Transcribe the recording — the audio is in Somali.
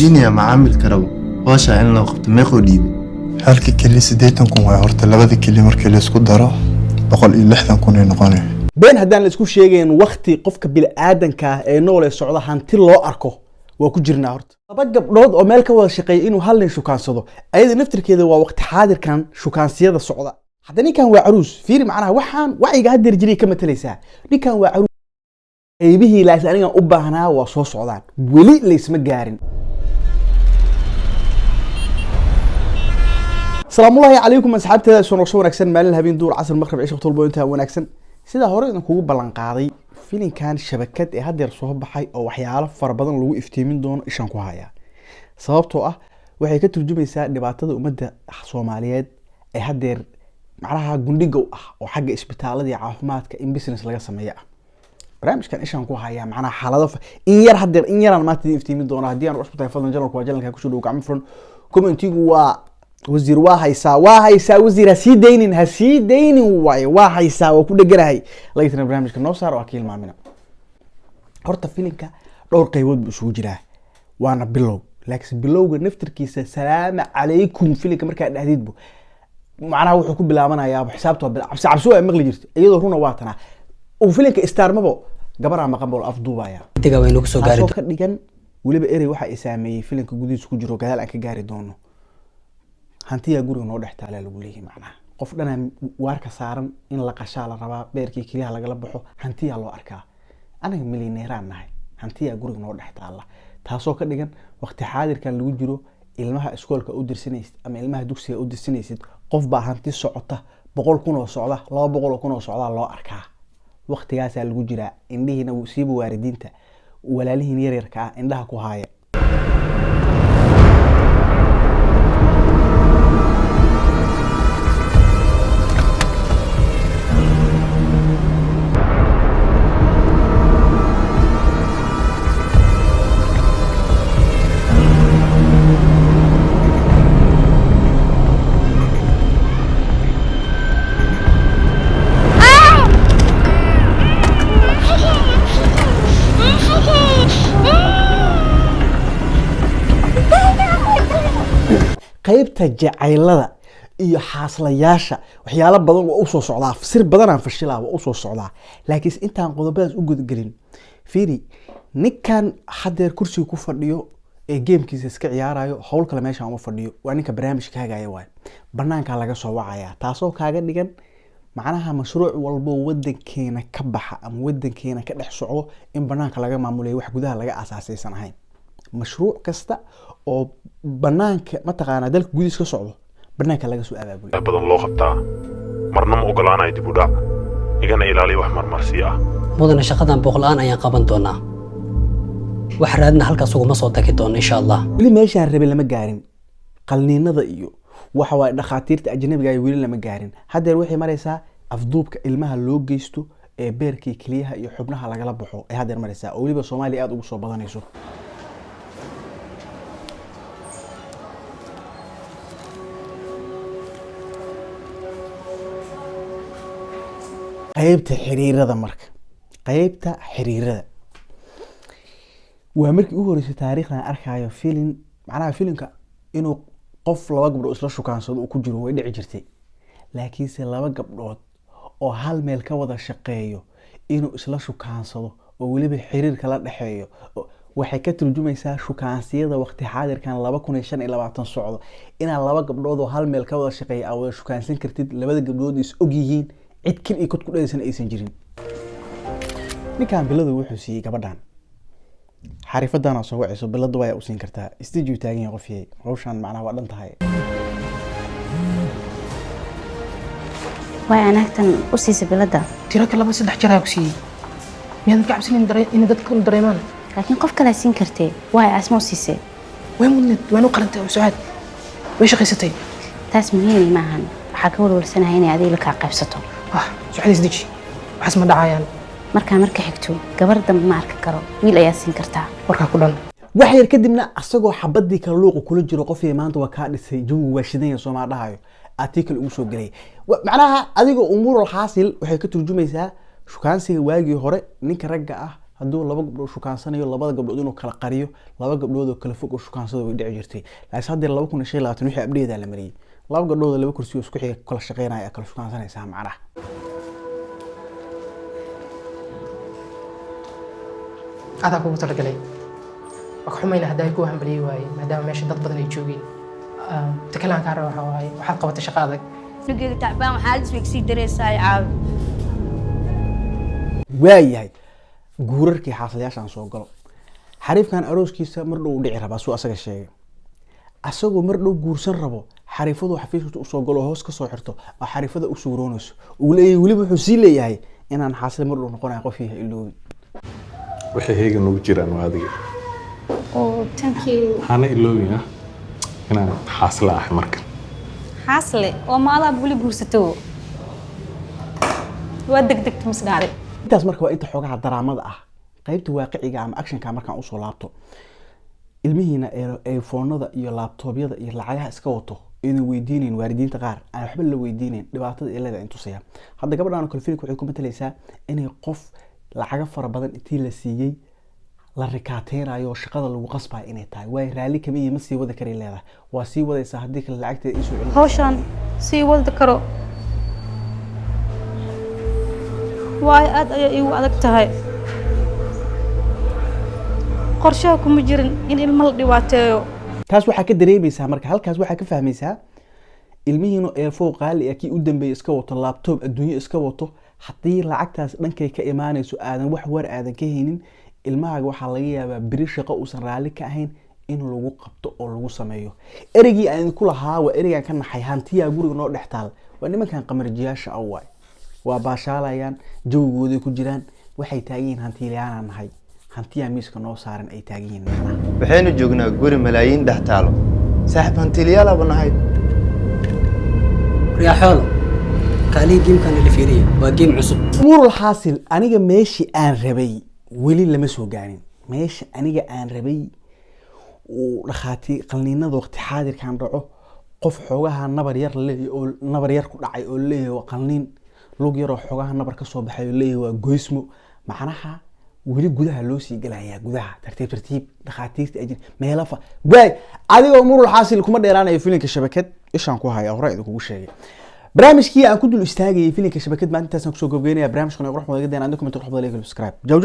جيني معامل كرو هوشا إن لو قبت ما يخوديب halkii keli 80 kun way horta labada keli markii la isku daro 160 kun ay noqonay been haddaan la isku sheegayn waqti qofka bini'aadanka ah ee nool ee socda hanti loo arko waa ku jirnaa horta laba gabdhood oo meel ka wada shaqeeya inuu hal nin shukaansado ayada naftirkeeda waa waqti xaadirkan shukaansiyada socda hadda ninkan waa caruus fiiri macnaha waxaan wacyiga haddeer jiray ka matalaysaa ninkan waa caruus qaybihii laas anigan u baahnaa waa soo socdaan weli laysma gaarin السلام الله عليكم أصحابتي سو نقص ونكسن مال الهبين دور عصر المغرب عيش بطول بوينتها ونكسن سيدا هوري إنه كوب بلان قاضي فيلين كان شبكات هادير صوب بحي أو وحياله فربضن لو افتيمين دون إيشان كوهايا sababtoo waxay ka turjumaysaa dhibaatada ummadda Soomaaliyeed ee hadeer macnaha gundhiga ah oo xagga isbitaalada iyo caafimaadka in business laga sameeyo barnaamijkan ishaan ku haya macnaha xaalado in yar hadeer in yaraan maanta iftiimin doona hadii aan cusbitaay fadlan janalku waa janalka ku soo dhow gacmo furan commentigu waa wasiir waa haysaa wasiir ha sii deynin way waa haysaa oo ku dhaganahay laakiin barnaamijka noo saar oo akiil maamina horta filinka dhowr qaybood buu isugu jiraa waana bilow laakiin bilowga naftirkiisa salaam calaykum filinka markaa dhahdidbu macnaha wuxuu ku bilaabanayaa xisaabta cabsi waa maqli jirtay iyadoo runa waa tana oo filinka starmabo gabar ama qambol afduubaya diga way nagu soo gaari ka dhigan waliba erey waxa ay saameeyay filinka gudihiisa ku jiro gadaal aan ka gaari doono hantiya guriga noo dhex taala lagu leeyahay macnaha qof dhana waarka saaran in la qashaa la rabaa beerkii kaliya laga baxo hantiya loo arkaa anaga milyaneeraan nahay hantiya guriga noo dhex taala taasoo ka dhigan waqti xaadirkan lagu jiro ilmaha iskoolka u dirsanaysid ama ilmaha dugsiga u dirsanaysid qof baa hanti socota 100 kun oo socda 200 kun oo socda loo arkaa waqtigaas lagu jira indhihiina siiba waaridiinta walaalihiin yaryarka ah indhaha ku haaya qaybta jacaylada iyo xaaslayaasha waxyaalo badan oo u soo socdaa sir badan aan fashilaa oo u soo socdaa laakiin intaan qodobadaas u gudgelin fiiri ninkan hadeer kursiga ku fadhiyo ee gamekiisa iska ciyaarayo hawl kale meesha aan u fadhiyo waa ninka barnaamijka hagaaya waay banaanka laga soo wacaya taasoo kaaga dhigan macnaha mashruuc walbo wadankeena ka baxa ama wadankeena ka dhex socdo in banaanka laga maamuleeyo wax gudaha laga asaasaysan ahayn mashruuc kasta oo banaanka ma taqaana dalka gudihiisa ka socdo banaanka laga soo abaabulo badan loo qabtaa marna ma ogolaanayo dib u dhac igana ilaaliyo wax marmarsi ah mudana shaqadan boqolaan ayaan qaban doonaa wax raadna halkaas ugu ma soo tagi doona insha Allah wili meeshaan rabe lama gaarin qalniinada iyo waxa waa dhakhaatiirta ajnabiga ay wili lama gaarin hadeer waxay maraysaa afduubka ilmaha loo geysto ee beerkii kaliyaha iyo xubnaha lagala baxo ee hadeer maraysaa oo waliba Soomaaliya aad ugu soo badanayso qaybta xiriirada marka qaybta xiriirada waa markii ugu horeysay taariikhdan arkayo filin macnaha filinka inuu qof laba gabdhood isla shukaansado ku jiro way dhici jirtay laakiinse laba gabdhood oo hal meel ka wada shaqeeyo inuu isla shukaansado oo waliba xiriirka la dhaxeeyo waxay ka turjumaysaa shukaansiyada waqti xaadirkan 2025 socdo ina laba gabdhood oo hal meel ka wada shaqeeyo aad wada shukaansan kartid labada gabdhood is og yihiin cid kale ay ku dhaysan aysan jirin ninkan biladu wuxuu siiyay gabadhan xarifadan soo wacayso biladu way u siin kartaa istijuu taagan yahay qofiyay hawshan macnaha waa dhan tahay way anagtan u siisay bilada tiro kale 3 jeer ay ku siiyay miyaan ka cabsanin in dadku dareemaan laakiin qof kale siin kartay way asmo siisay way mudnad waanu qarantay oo su'aad way shaqaysatay taas muhiim ma ahan waxa ka walwalsanahay inay adiga ka qaybsato su'aad isdiji waxas ma dhacayaan marka xigto gabar dambe ma arki karo wiil ayaa siin kartaa warka ku dhan wax yar kadibna asagoo xabadii kala luuq kula jiro qof maanta waa ka dhisay jawi waashidan Soomaa dhahayo article ugu soo galay macnaha adiga umurul xaasil waxay ka turjumaysaa shukaansiga waagii hore ninka ragga ah hadduu laba gabdhood shukaansanayo labada gabdhood inuu kala qariyo laba gabdhood oo kala fog oo shukaansada way dhici jirtay laakiin hadda 2025 wixii abdheeda la mariyay laba gabdhood laba kursi oo isku xiga kala shaqeynaya kala shukaansanaysa macnaha adaa kugu talagalay wax xumayna hadday ku hambaliyay waaye maadaama meesha dad badan ay joogeen takalaan ka raaxo waaye waxaad qabatay shaqo adag nugeega tacbaan waxaa la isweegsii dareysay caaw waayahay guurarkii xaasadayaashan soo galo xariifkan arooskiisa mar dhow dhici rabaa soo asaga sheegay asagoo mar dhow guursan rabo xariifadu xafiiska u soo galo hoos ka soo xirto oo xariifada u suuroonayso uu leeyahay waliba wuxuu sii leeyahay inaan xaasada mar dhow noqonayo qof yahay iloobi waxay heegan ugu jiraan waa adiga Oh, thank you. waxaana iloobina inaan xaasla ah markan Xaasle oo maalaad wali guursato. Waa degdegta masdhaare. intaas marka waa inta xogaha daraamada ah qaybta waaqiciga ama actionka markaan u soo laabto ilmihiina ay foonada iyo laptopyada iyo lacagaha iska wato inay weydiineen waalidiinta qaar aan waxba la weydiineen dhibaatada ilada intu siya hadda gabadhan kale fiilku waxay ku matalaysaa inay qof lacaga fara badan intii la siiyay la rikaateerayo shaqada lagu qasbay inay tahay way raali kamiye ma sii wada kari leedahay waa sii wadaysa hadii kale lacagteeda isu celin Hawshan sii wada karo. Waay aad ayay igu adag tahay. Qorshaha kuma jirin in ilmo la dhibaateeyo. taas waxa ka dareemaysaa marka halkaas waxa ka fahmaysaa ilmihiina ee fooq qaali ah kii u dambeeyay iska wato laptop adduunyo iska wato hadii lacagtaas dhankay ka imaanayso aadan wax war aadan ka haynin ilmahaaga waxa laga yaabaa biri shaqo uusan raali ka ahayn in lagu qabto oo lagu sameeyo erigii aan ku lahaa waa erigan ka naxay hantiya guriga noo dhextaal waa nimankan qamarjiyaasha away waa baashaalayaan jawgooda ku jiraan waxay taagiin hantiilayaan nahay hantiya miiska noo saaran ay taagiin waxaynu joognaa guri malaayiin dhex taalo saaxiib hantiilayaal aba nahay يا حول قالي جيم كان اللي فيريه وجيم عصب umur الحاصل aniga meeshii aan rabay weli lama soo gaarin meeshii aniga aan rabay oo dhaxaati qalniinada waqti xaadirkan dhaco qof xogaha nabar yar leeyahay oo nabar yar ku dhacay oo leeyahay waa qalniin lug yar oo xogaha nabar ka soo baxay oo leeyahay waa goysmo macnaha weli gudaha loo sii galayaa gudaha tartiib dhaxaatiirta ajin meelafa way adiga umur الحاصل kuma dheeraanayo filinka shabakad ishaan ku haya hore idin kugu sheegay barnaamijkii aan ku dul istaagay filinka shabakad maanta intaasaan kusoo gabagaynaya barnaamijkan qurux badan aan comment wax badan leeyahay subscribe jaw